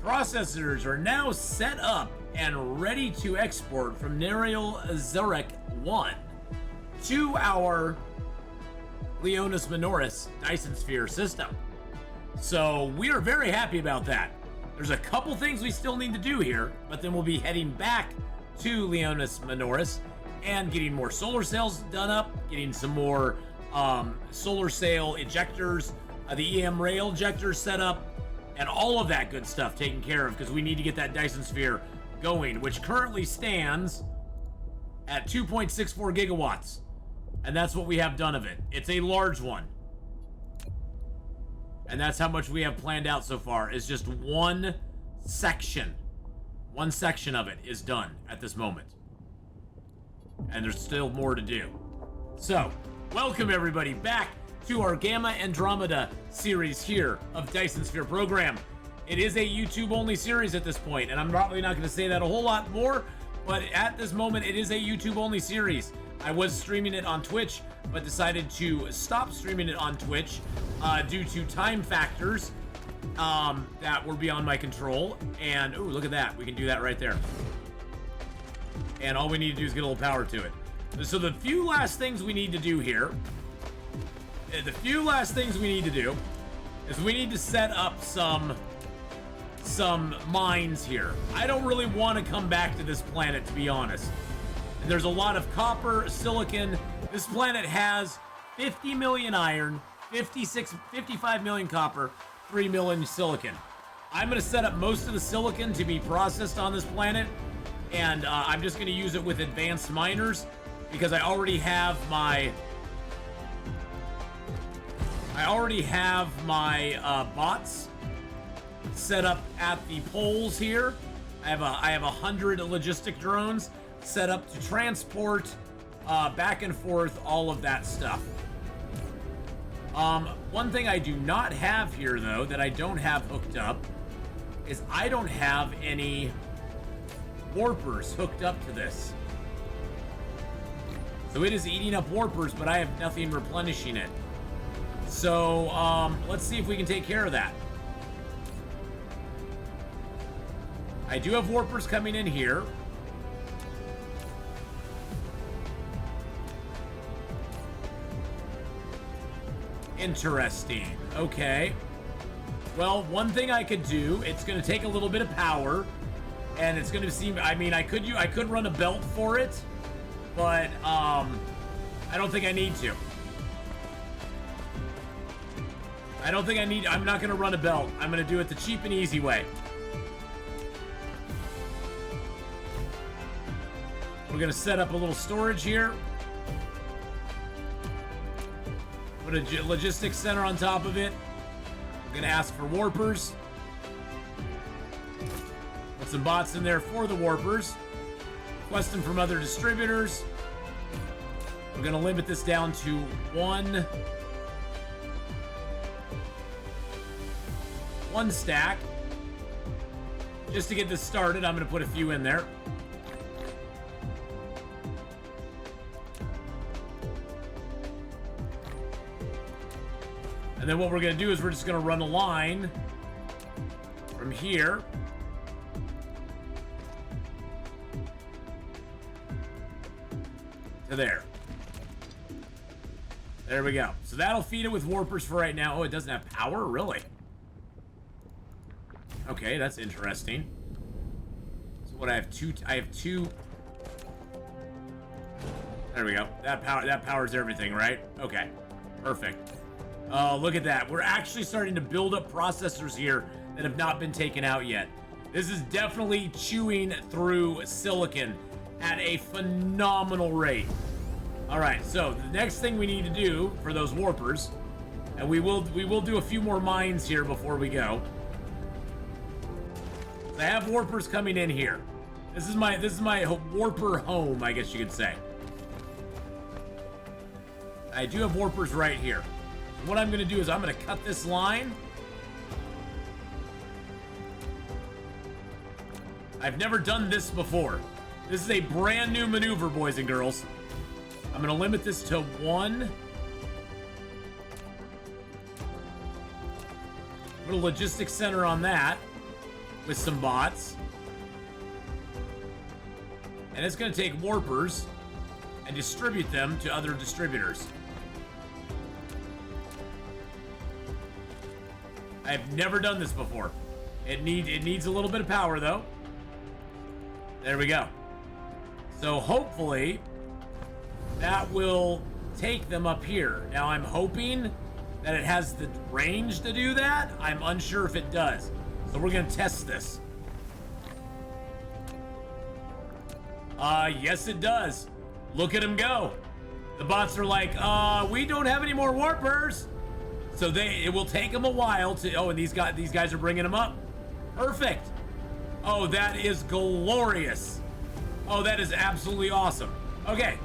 Processors are now set up and ready to export from Nerial Zurek 1 to our Leonis Minoris Dyson Sphere system. So we are very happy about that. There's a couple things we still need to do here, but then we'll be heading back to Leonis Minoris and getting more solar sails done up, getting some more solar sail ejectors, the EM rail ejectors set up, and all of that good stuff taken care of because we need to get that Dyson Sphere going, which currently stands at 2.64 gigawatts. And that's what we have done of it. It's a large one. And that's how much we have planned out so far, is just one section. One section of it is done at this moment. And there's still more to do. So, welcome everybody back to our Gamma Andromeda series here of Dyson Sphere program. It is a YouTube-only series at this point, and I'm probably not going to say that a whole lot more, but at this moment, it is a YouTube-only series. I was streaming it on Twitch, but decided to stop streaming it on Twitch due to time factors that were beyond my control. And, ooh, look at that. We can do that right there. And all we need to do is get a little power to it. So the few last things we need to do here, is we need to set up some mines here. I don't really want to come back to this planet, to be honest. There's a lot of copper, silicon. This planet has 50 million iron, 55 million copper, 3 million silicon. I'm going to set up most of the silicon to be processed on this planet, and I'm just going to use it with advanced miners because I already have my bots set up at the poles here. I have 100 logistic drones set up to transport back and forth all of that stuff. One thing I do not have here, though, that I don't have hooked up, is I don't have any warpers hooked up to this. So it is eating up warpers, but I have nothing replenishing it. So let's see if we can take care of that. I do have warpers coming in here. Interesting. Okay. Well, one thing I could do, it's going to take a little bit of power, and it's going to seem, I mean, I could run a belt for it, but I don't think I need to. I'm not going to run a belt. I'm going to do it the cheap and easy way. We're going to set up a little storage here. Put a logistics center on top of it. I'm going to ask for warpers. Put some bots in there for the warpers. Request them from other distributors. We're going to limit this down to one stack. Just to get this started, I'm going to put a few in there. And then what we're going to do is we're just going to run a line from here to there. There we go. So that'll feed it with warpers for right now. Oh, it doesn't have power? Really? Okay, that's interesting. So what, I have two. There we go. That powers everything, right? Okay. Perfect. Oh, look at that. We're actually starting to build up processors here that have not been taken out yet. This is definitely chewing through silicon at a phenomenal rate. All right, so the next thing we need to do for those warpers, and we will do a few more mines here before we go. I have warpers coming in here. This is my warper home, I guess you could say. I do have warpers right here. What I'm going to do is I'm going to cut this line. I've never done this before. This is a brand new maneuver, boys and girls. I'm going to limit this to one. Put a logistics center on that. with some bots. And it's going to take warpers and distribute them to other distributors. I've never done this before. It needs a little bit of power, though. There we go. So hopefully that will take them up here. Now I'm hoping that it has the range to do that. I'm unsure if it does. So we're going to test this. Yes it does. Look at them go. The bots are like, we don't have any more warpers. So it will take them a while to, and these guys are bringing them up. Perfect. Oh, that is glorious. Oh, that is absolutely awesome. Okay,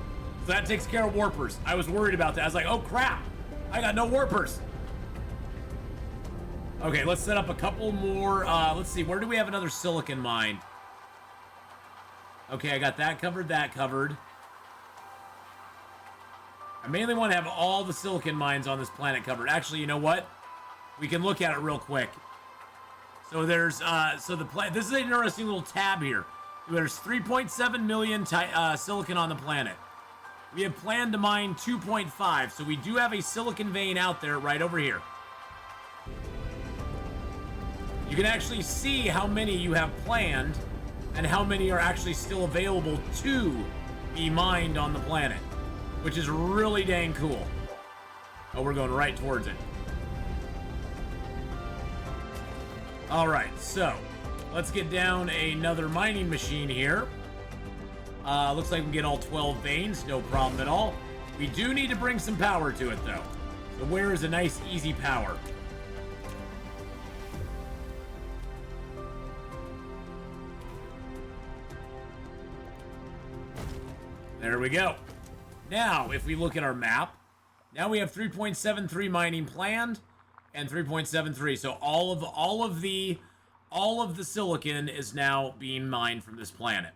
so that takes care of warpers. I was worried about that. I was like, oh crap, I got no warpers. Okay, let's set up a couple more. Let's see, where do we have another silicon mine? Okay, I got that covered, I mainly want to have all the silicon mines on this planet covered. Actually, you know what? We can look at it real quick. So there's, this is an interesting little tab here. There's 3.7 million silicon on the planet. We have planned to mine 2.5, so we do have a silicon vein out there right over here. You can actually see how many you have planned and how many are actually still available to be mined on the planet, which is really dang cool. Oh, we're going right towards it. All right, so let's get down another mining machine here. Looks like we can get all 12 veins, no problem at all. We do need to bring some power to it, though. So where is a nice, easy power? There we go. Now, if we look at our map, now we have 3.73 mining planned and 3.73. So all of the silicon is now being mined from this planet.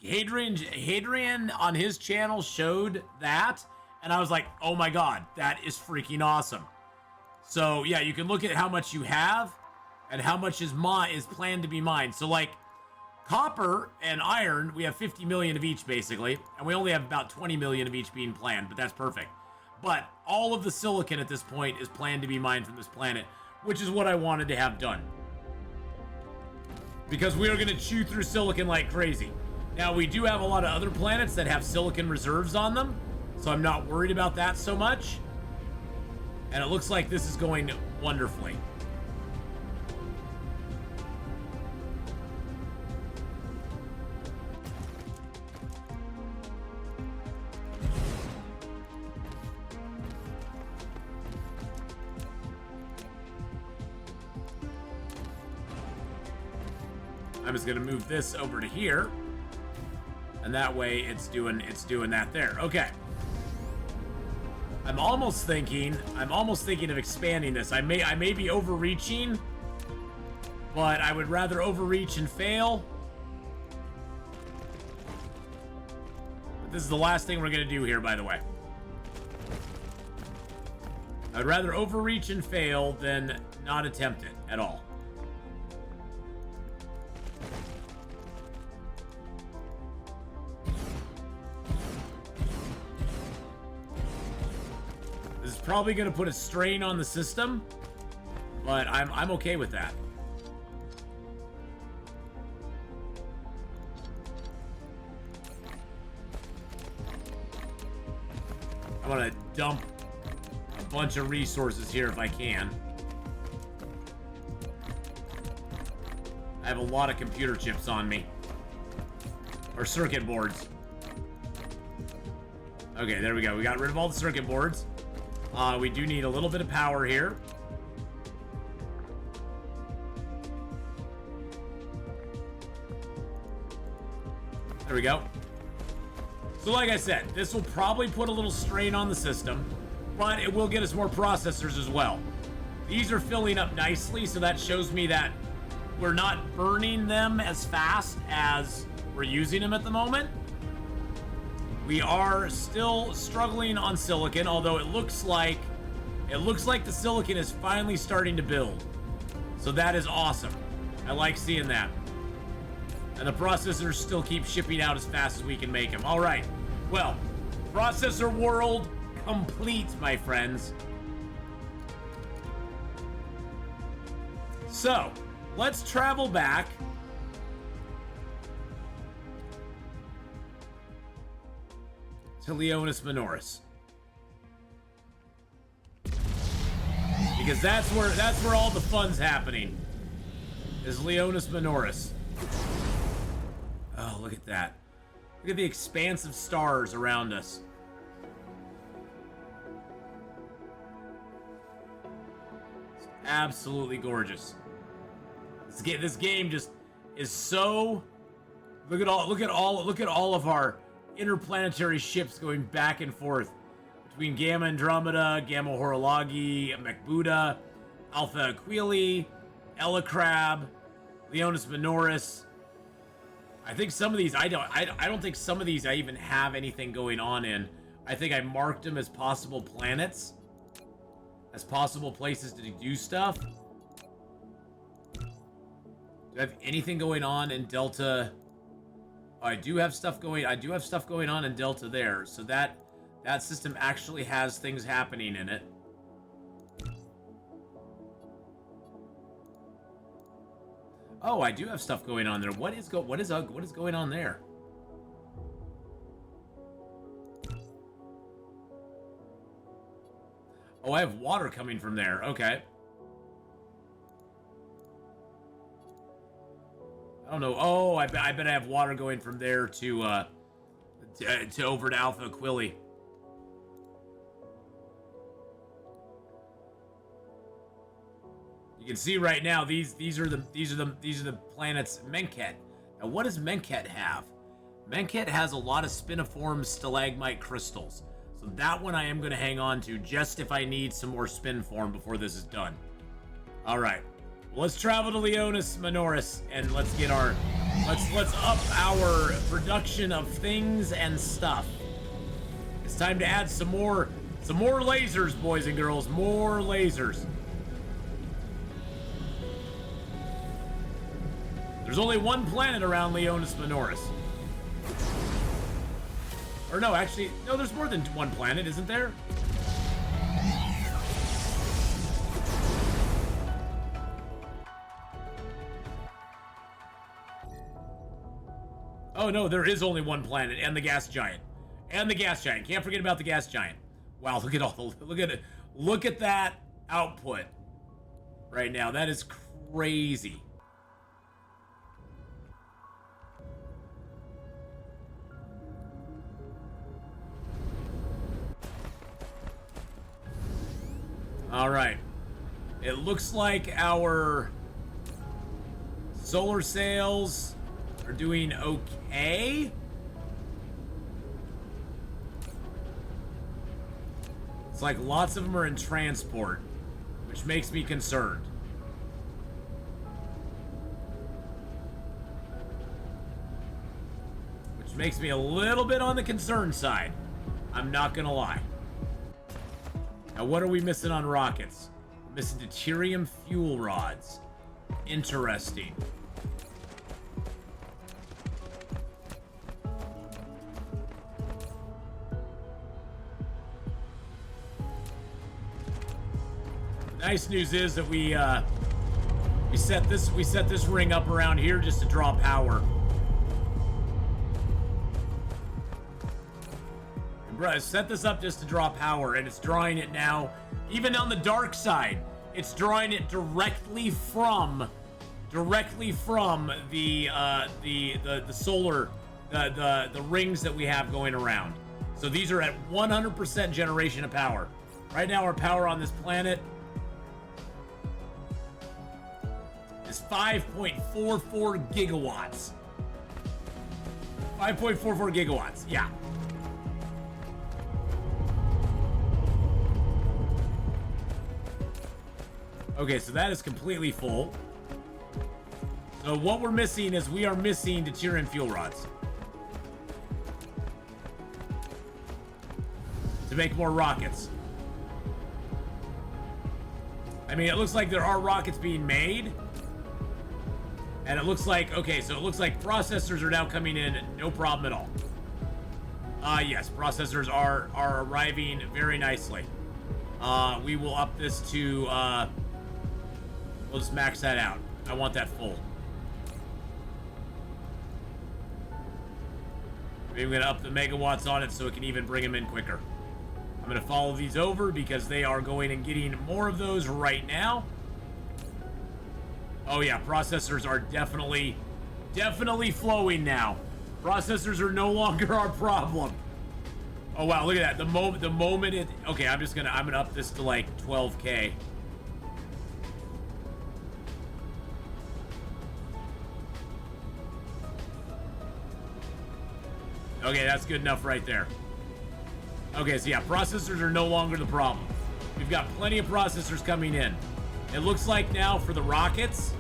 Hadrian on his channel showed that, and I was like, oh my god, that is freaking awesome. So yeah, you can look at how much you have and how much is planned to be mined. So like copper and iron, we have 50 million of each basically, and we only have about 20 million of each being planned, but that's perfect. But all of the silicon at this point is planned to be mined from this planet, which is what I wanted to have done. Because we are going to chew through silicon like crazy. Now, we do have a lot of other planets that have silicon reserves on them, so I'm not worried about that so much. And it looks like this is going wonderfully. I'm just gonna move this over to here, and that way it's doing that there. Okay. I'm almost thinking of expanding this. I may be overreaching, but I would rather overreach and fail. But this is the last thing we're gonna do here, by the way. I'd rather overreach and fail than not attempt it at all. Probably going to put a strain on the system, but I'm okay with that. I'm going to dump a bunch of resources here if I can. I have a lot of computer chips on me. Or circuit boards. Okay, there we go. We got rid of all the circuit boards. We do need a little bit of power here. There we go. So like I said, this will probably put a little strain on the system, but it will get us more processors as well. These are filling up nicely, so that shows me that we're not burning them as fast as we're using them at the moment. We are still struggling on silicon, although it looks like the silicon is finally starting to build. So that is awesome. I like seeing that. And the processors still keep shipping out as fast as we can make them. All right. Well, processor world complete, my friends. So, let's travel back to Leonis Minoris. Because that's where all the fun's happening. Is Leonis Minoris. Oh, look at that. Look at the expanse of stars around us. It's absolutely gorgeous. This game just is so. Look at all of our interplanetary ships going back and forth between Gamma Andromeda, Gamma Horologi, Macbuda, Alpha Aquili, Elacrab, Leonis Minoris. I think some of these I don't think some of these I even have anything going on in. I think I marked them as possible planets, as possible places to do stuff. Do I have anything going on in Delta? Oh, I do have stuff going on in Delta there. So that system actually has things happening in it. Oh, I do have stuff going on there. What is going on there? Oh, I have water coming from there. Okay. I don't know. Oh, I bet I have water going from there to over to Alpha Aquili. You can see right now these are the planets Menket. Now, what does Menket have? Menket has a lot of spiniform stalagmite crystals. So that one I am going to hang on to just if I need some more spinform before this is done. All right. Well, let's travel to Leonis Minoris and let's up our production of things and stuff. It's time to add some more lasers, boys and girls. More lasers. There's only one planet around Leonis Minoris. Or no, actually, no, there's more than one planet, isn't there? Oh no, there is only one planet, and the gas giant. And the gas giant. Can't forget about the gas giant. Wow, look at that output right now. That is crazy. All right. It looks like our solar sails are doing okay. It's like lots of them are in transport, which makes me concerned. Which makes me a little bit on the concerned side. I'm not gonna lie. Now, what are we missing on rockets? We're missing deuterium fuel rods. Interesting. The nice news is that we set this ring up around here just to draw power. Set this up just to draw power, and it's drawing it now. Even on the dark side, it's drawing it directly from the solar the rings that we have going around. So these are at 100% generation of power. Right now, our power on this planet is 5.44 gigawatts. 5.44 gigawatts. Yeah. Okay, so that is completely full. So what we're missing is we are missing deuterium fuel rods to make more rockets. I mean, it looks like there are rockets being made. And it looks like, okay, so it looks like processors are now coming in, no problem at all. Yes, processors are arriving very nicely. We will up this to, we'll just max that out. I want that full. Maybe we're gonna up the megawatts on it so it can even bring them in quicker. I'm gonna follow these over because they are going and getting more of those right now. Oh yeah, processors are definitely flowing now. Processors are no longer our problem. Oh wow, look at that. The moment it, okay, I'm gonna up this to like 12K. Okay, that's good enough right there. Okay, so yeah, processors are no longer the problem. We've got plenty of processors coming in. It looks like now for the rockets,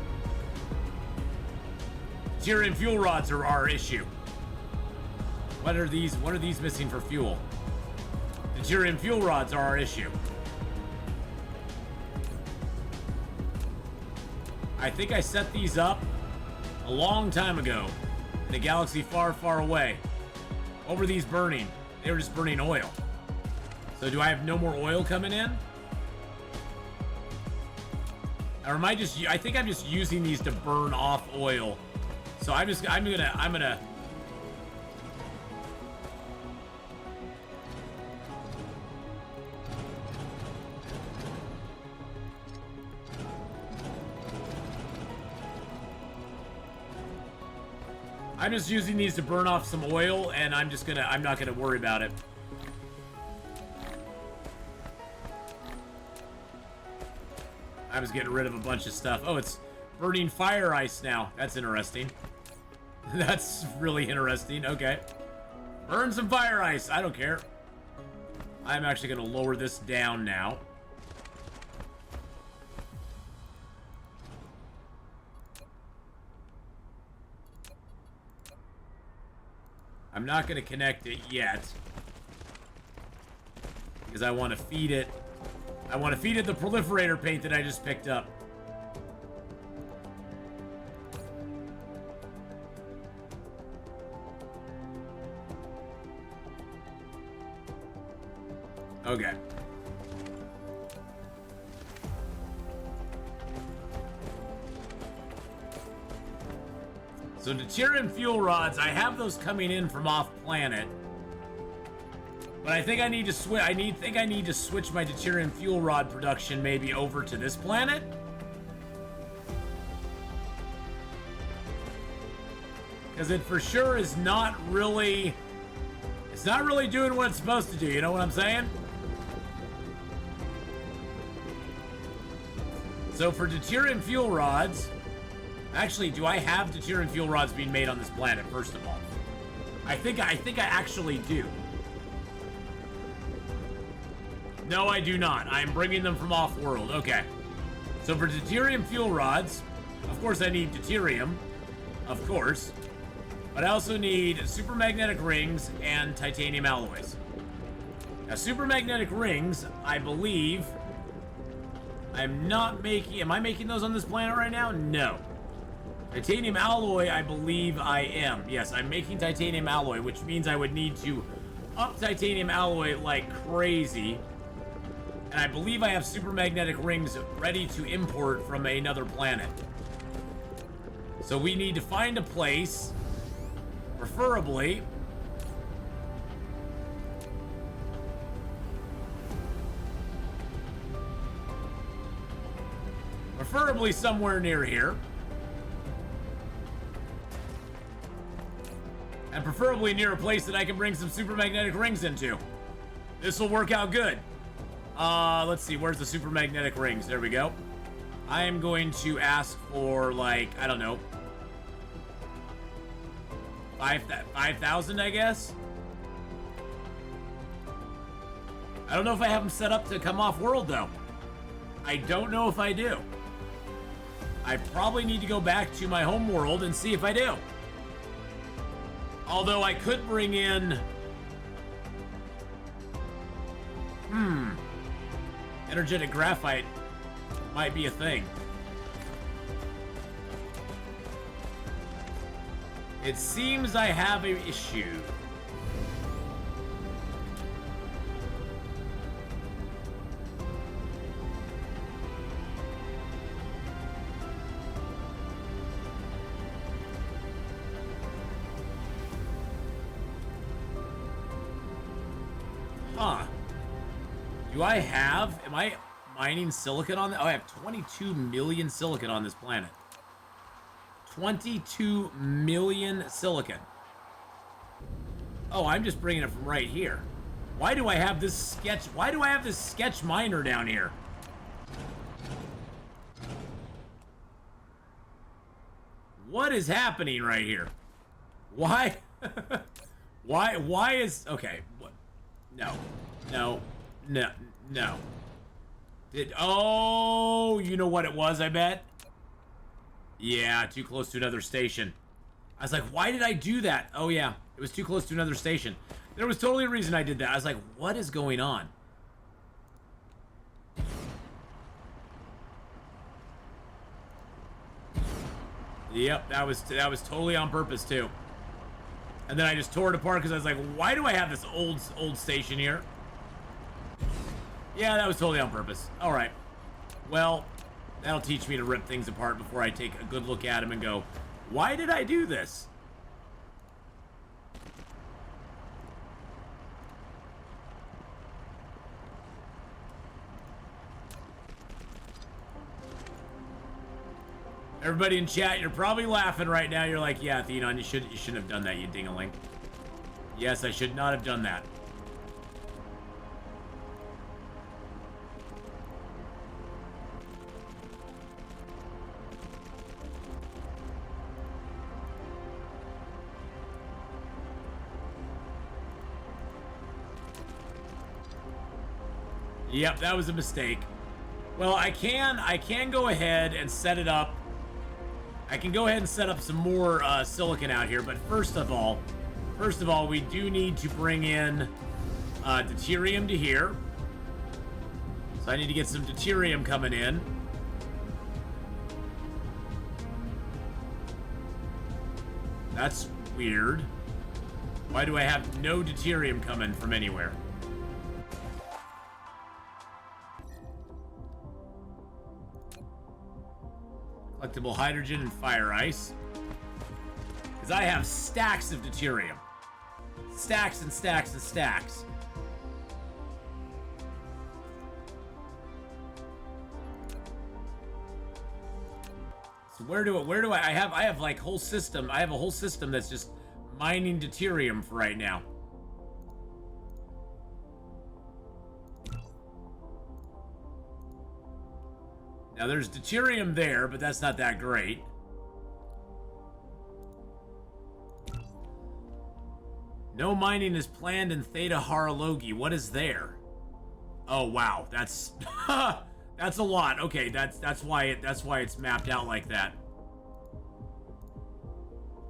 Tyrian fuel rods are our issue. What are these missing for fuel? The Tyrian fuel rods are our issue. I think I set these up a long time ago in a galaxy far, far away. What were these burning? They were just burning oil. So do I have no more oil coming in? Or am I think I'm just using these to burn off oil. So I'm gonna I'm just using these to burn off some oil, and I'm not gonna worry about it. I was getting rid of a bunch of stuff. Oh, it's burning fire ice now. That's interesting. That's really interesting. Okay. Burn some fire ice. I don't care. I'm actually gonna lower this down now. I'm not going to connect it yet because I want to feed it. I want to feed it the proliferator paint that I just picked up. Okay. So deuterium fuel rods, I have those coming in from off planet, but I think I need to switch. I need to switch my deuterium fuel rod production maybe over to this planet. Because it for sure is not really. It's not really doing what it's supposed to do. You know what I'm saying? So for deuterium fuel rods. Actually, do I have deuterium fuel rods being made on this planet, first of all? I think I actually do. No, I do not. I'm bringing them from off-world. Okay. So for deuterium fuel rods, of course I need deuterium. Of course. But I also need supermagnetic rings and titanium alloys. Now, supermagnetic rings, I believe... I'm not making... Am I making those on this planet right now? No. Titanium alloy, I believe I am. Yes, I'm making titanium alloy, which means I would need to up titanium alloy like crazy. And I believe I have supermagnetic rings ready to import from another planet. So we need to find a place, preferably... Preferably somewhere near here. And preferably near a place that I can bring some supermagnetic rings into. This will work out good. Let's see, where's the supermagnetic rings? There we go. I am going to ask for, like, I don't know, 5,000, I guess? I don't know if I have them set up to come off world, though. I don't know if I do. I probably need to go back to my home world and see if I do. Although I could bring in... Energetic graphite might be a thing. It seems I have an issue. Huh. Do I have... Am I mining silicon on that? Oh, I have 22 million silicon on this planet. 22 million silicon. Oh, I'm just bringing it from right here. Why do I have this sketch... Why do I have this sketch miner down here? What is happening right here? Why? Why is... Okay. What? No. No. No. No. Oh, you know what it was, I bet? Yeah, too close to another station. I was like, why did I do that? Oh, yeah. It was too close to another station. There was totally a reason I did that. I was like, what is going on? Yep, that was totally on purpose, too. And then I just tore it apart because I was like, why do I have this old station here? Yeah, that was totally on purpose. All right. Well, that'll teach me to rip things apart before I take a good look at them and go, why did I do this? Everybody in chat, you're probably laughing right now. You're like, yeah, Atheenon, you shouldn't have done that, you ding-a-ling. Yes, I should not have done that. Yep, that was a mistake. Well, I can go ahead and set it up. I can go ahead and set up some more silicon out here, but first of all, we do need to bring in deuterium to here. So I need to get some deuterium coming in. That's weird. Why do I have no deuterium coming from anywhere? Collectible hydrogen and fire ice. Because I have stacks of deuterium. Stacks and stacks and stacks. So where do I have like whole system. I have a whole system that's just mining deuterium for right now. Now, there's deuterium there, but that's not that great. No mining is planned in Theta Haralogi. What is there? Oh, wow. That's that's a lot. Okay, that's why it's mapped out like that.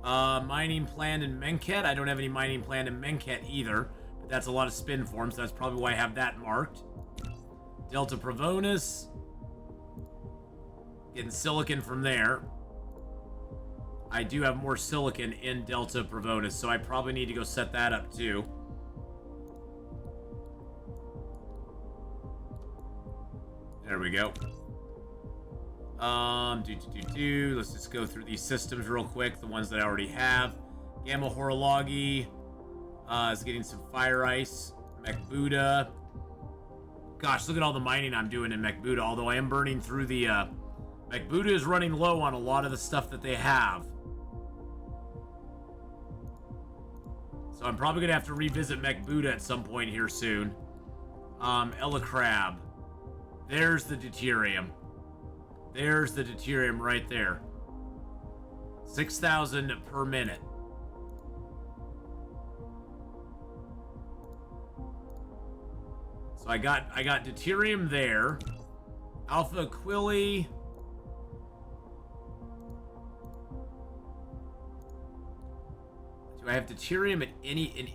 Mining planned in Menket. I don't have any mining planned in Menket either, but that's a lot of spin forms. That's probably why I have that marked. Delta Provonus. Getting silicon from there. I do have more silicon in Delta Provonus, so I probably need to go set that up too. There we go. Let's just go through these systems real quick, the ones that I already have. Gamma Horologi is getting some fire ice. Mechbuda. Gosh, look at all the mining I'm doing in Mechbuda, although I am burning through the Mechbuda is running low on a lot of the stuff that they have. So I'm probably going to have to revisit Mechbuda at some point here soon. Ella Crab. There's the deuterium. There's the deuterium right there. 6,000 per minute. So I got deuterium there. Alpha Aquili. Do I have deuterium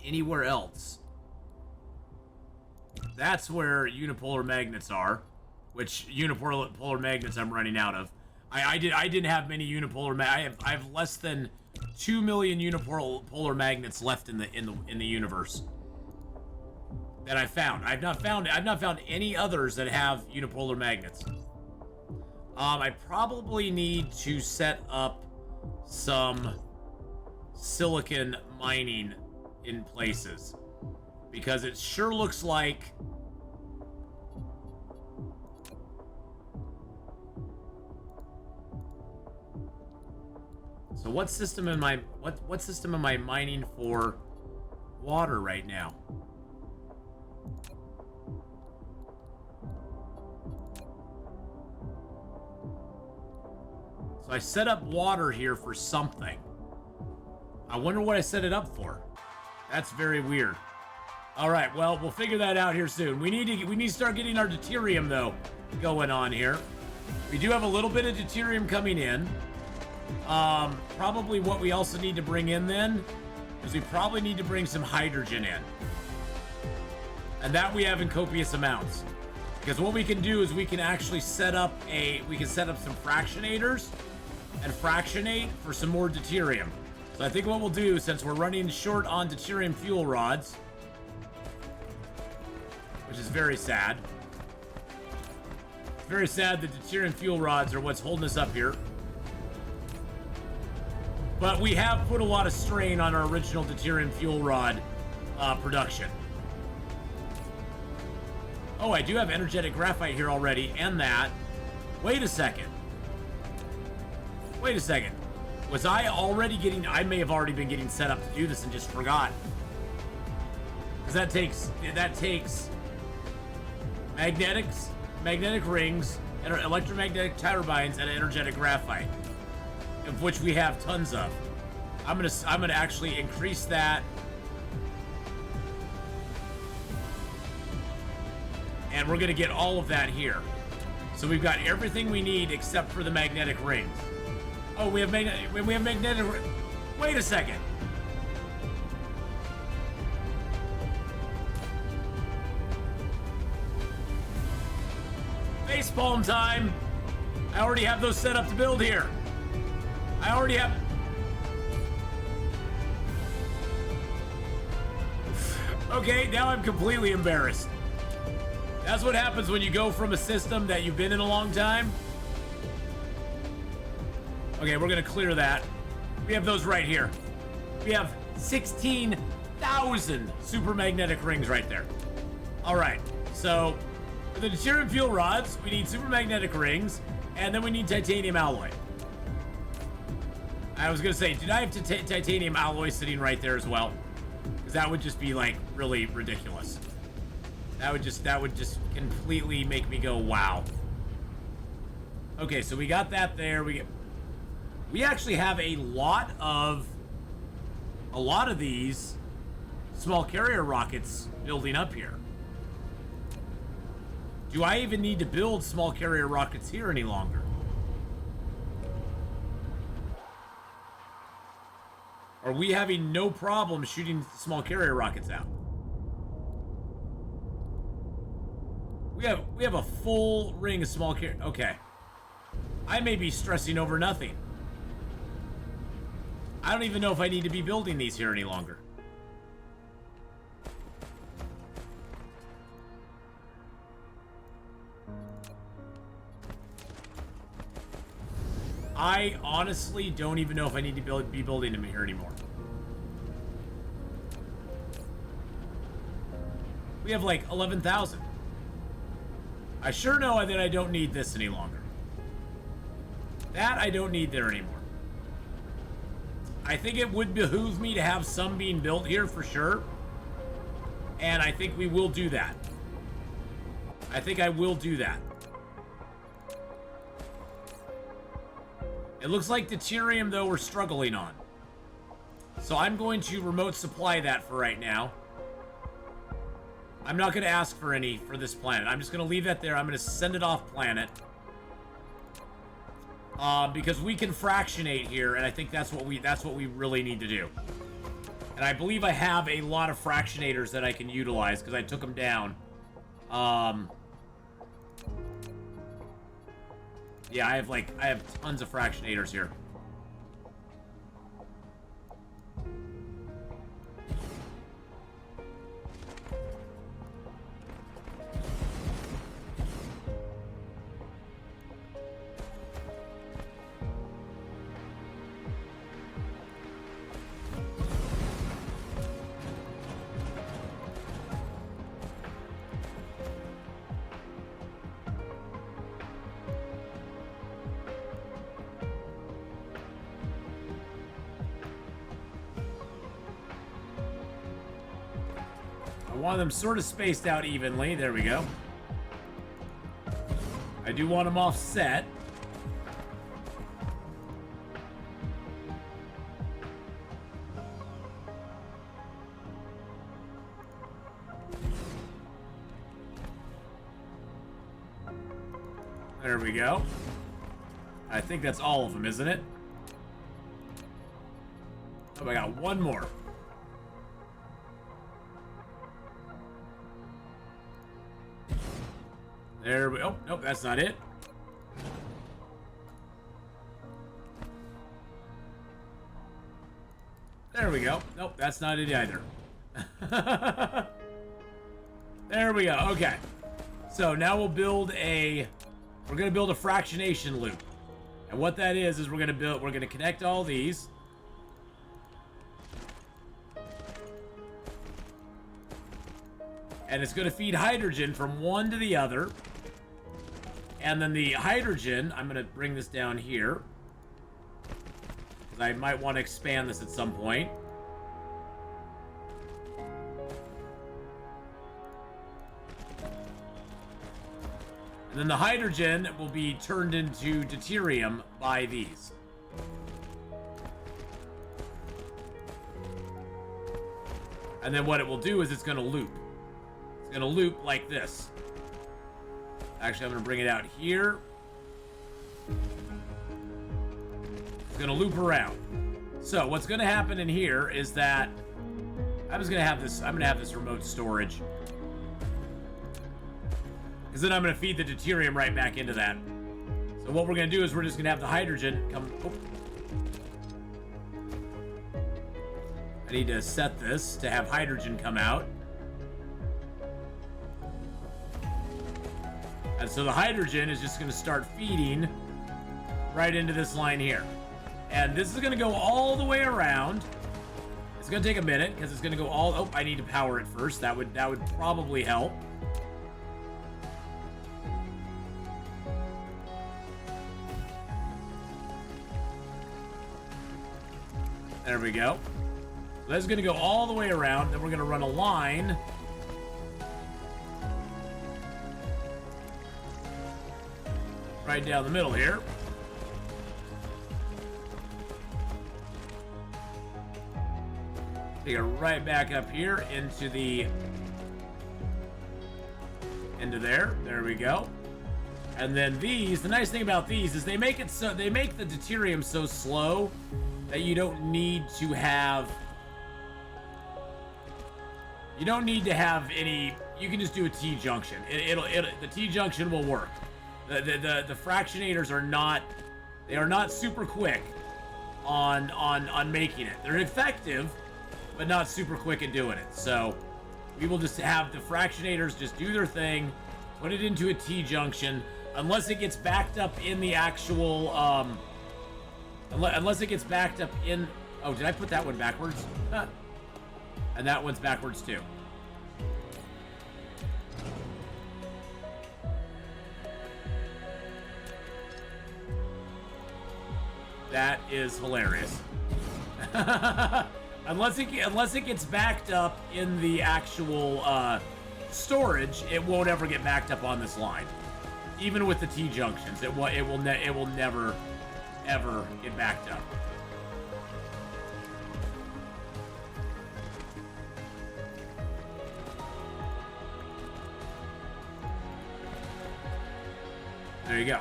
anywhere else? That's where unipolar magnets are, which unipolar magnets I'm running out of. I didn't have many unipolar I have less than 2 million unipolar magnets left in the universe that I found. I've not found any others that have unipolar magnets. I probably need to set up some silicon mining in places, because it sure looks like so what system am I mining for water right now? So I set up water here for something. I wonder what I set it up for. That's very weird. All right, well, we'll figure that out here soon. We need to start getting our deuterium though going on here. We do have a little bit of deuterium coming in. Probably what we also need to bring in then is we probably need to bring some hydrogen in. And that we have in copious amounts. Because what we can do is we can actually set up some fractionators and fractionate for some more deuterium. So I think what we'll do, since we're running short on deuterium fuel rods, which is very sad. It's very sad that deuterium fuel rods are what's holding us up here. But we have put a lot of strain on our original deuterium fuel rod production. Oh, I do have energetic graphite here already, and that. Wait a second. Wait a second. Was I already getting... I may have already been getting set up to do this and just forgot. Because that takes magnetic rings, and electromagnetic turbines, and energetic graphite, of which we have tons of. I'm gonna actually increase that. And we're gonna get all of that here. So we've got everything we need except for the magnetic rings. Oh, we have magnetic. Wait a second. Facepalm time. I already have those set up to build here. I already have. Okay, now I'm completely embarrassed. That's what happens when you go from a system that you've been in a long time. Okay, we're gonna clear that. We have those right here. We have 16,000 super magnetic rings right there. All right, so for the deuterium fuel rods, we need super magnetic rings, and then we need titanium alloy. I was gonna say, did I have titanium alloy sitting right there as well? Because that would just be like really ridiculous. That would just completely make me go, wow. Okay, so we got that there. We actually have a lot of these small carrier rockets building up here. Do I even need to build small carrier rockets here any longer? Are we having no problem shooting small carrier rockets out? We have a full ring of small carrier. Okay. I may be stressing over nothing. I don't even know if I need to be building these here any longer. I honestly don't even know if I need to be building them here anymore. We have like 11,000. I sure know that I don't need this any longer. That I don't need there anymore. I think it would behoove me to have some being built here for sure. And I think we will do that. I think I will do that. It looks like deuterium, though, we're struggling on. So I'm going to remote supply that for right now. I'm not going to ask for any for this planet. I'm just going to leave that there. I'm going to send it off planet. Because we can fractionate here, and I think that's what we really need to do. And I believe I have a lot of fractionators that I can utilize because I took them down. Yeah, I have tons of fractionators here. want them sort of spaced out evenly. There we go. I do want them offset. There we go. I think that's all of them, isn't it? Oh, I got one more. There we... Oh, nope, that's not it. There we go. Nope, that's not it either. There we go. Okay. So now we'll build a... We're going to build a fractionation loop. And what that is we're going to connect all these. And it's going to feed hydrogen from one to the other. And then the hydrogen, I'm going to bring this down here, because I might want to expand this at some point. And then the hydrogen will be turned into deuterium by these. And then what it will do is it's going to loop. It's going to loop like this. Actually, I'm going to bring it out here. It's going to loop around. So what's going to happen in here is that I'm going to have this remote storage. Because then I'm going to feed the deuterium right back into that. So what we're going to do is we're just going to have the hydrogen come... Oh. I need to set this to have hydrogen come out. And so the hydrogen is just going to start feeding right into this line here. And this is going to go all the way around. It's going to take a minute because it's going to go all... Oh, I need to power it first. That would probably help. There we go. So that's going to go all the way around. Then we're going to run a line. Right down the middle here. Take it right back up here into there. There we go. And then these, the nice thing about these is they make the deuterium so slow that you don't need to have any. You can just do a T-junction. The T-junction will work. The fractionators are not super quick on making it. They're effective, but not super quick at doing it. So we will just have the fractionators just do their thing, put it into a T-junction, unless it gets backed up in the actual unless it gets backed up in... Oh, did I put that one backwards? And that one's backwards too. That is hilarious. Unless it gets backed up in the actual storage, it won't ever get backed up on this line. Even with the T-junctions, it will never ever get backed up. There you go.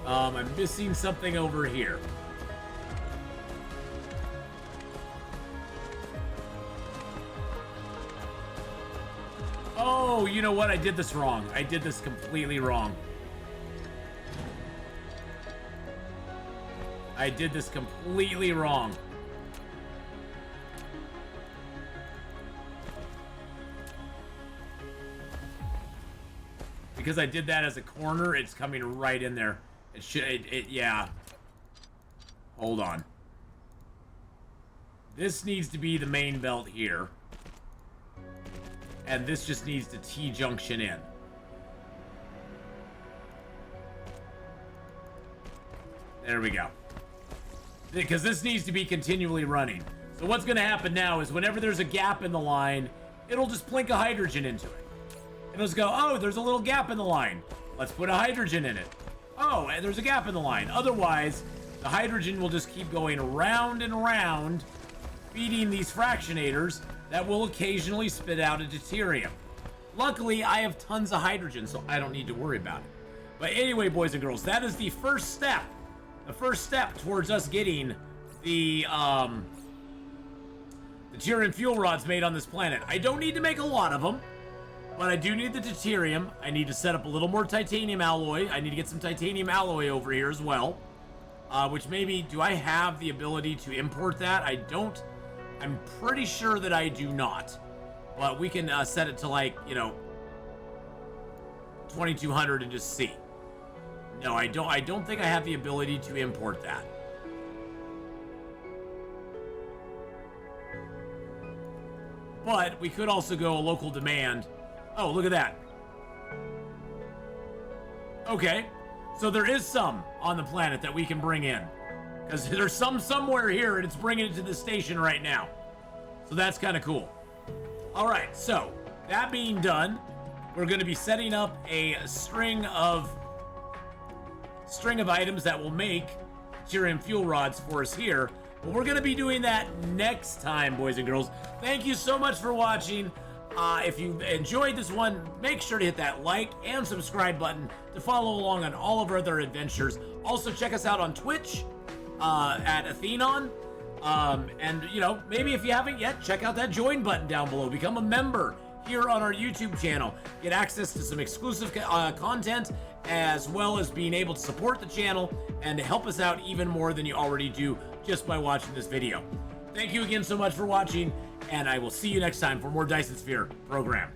I'm missing something over here. Oh, you know what? I did this wrong. I did this completely wrong. I did this completely wrong. Because I did that as a corner, it's coming right in there. It should, yeah. Hold on. This needs to be the main belt here. And this just needs to T-junction in. There we go. because this needs to be continually running. So what's going to happen now is whenever there's a gap in the line, it'll just plink a hydrogen into it. It'll just go, oh, there's a little gap in the line. Let's put a hydrogen in it. Oh, and there's a gap in the line. Otherwise, the hydrogen will just keep going around and around, feeding these fractionators that will occasionally spit out a deuterium. Luckily, I have tons of hydrogen, so I don't need to worry about it. But anyway, boys and girls, that is the first step. The first step towards us getting the deuterium fuel rods made on this planet. I don't need to make a lot of them, but I do need the deuterium. I need to set up a little more titanium alloy. I need to get some titanium alloy over here as well. Which maybe, do I have the ability to import that? I don't. I'm pretty sure that I do not. But we can set it to, like, you know, 2200 and just see. No, I don't think I have the ability to import that. But we could also go a local demand. Oh, look at that. Okay. So there is some on the planet that we can bring in. Because there's some somewhere here, and it's bringing it to the station right now. So that's kind of cool. Alright, so that being done, we're going to be setting up a string of items that will make deuterium fuel rods for us here. But we're going to be doing that next time, boys and girls. Thank you so much for watching. If you enjoyed this one, make sure to hit that like and subscribe button to follow along on all of our other adventures. Also, check us out on Twitch at Atheenon. And, you know, maybe if you haven't yet, check out that join button down below. Become a member here on our YouTube channel. Get access to some exclusive content, as well as being able to support the channel and to help us out even more than you already do just by watching this video. Thank you again so much for watching, and I will see you next time for more Dyson Sphere program.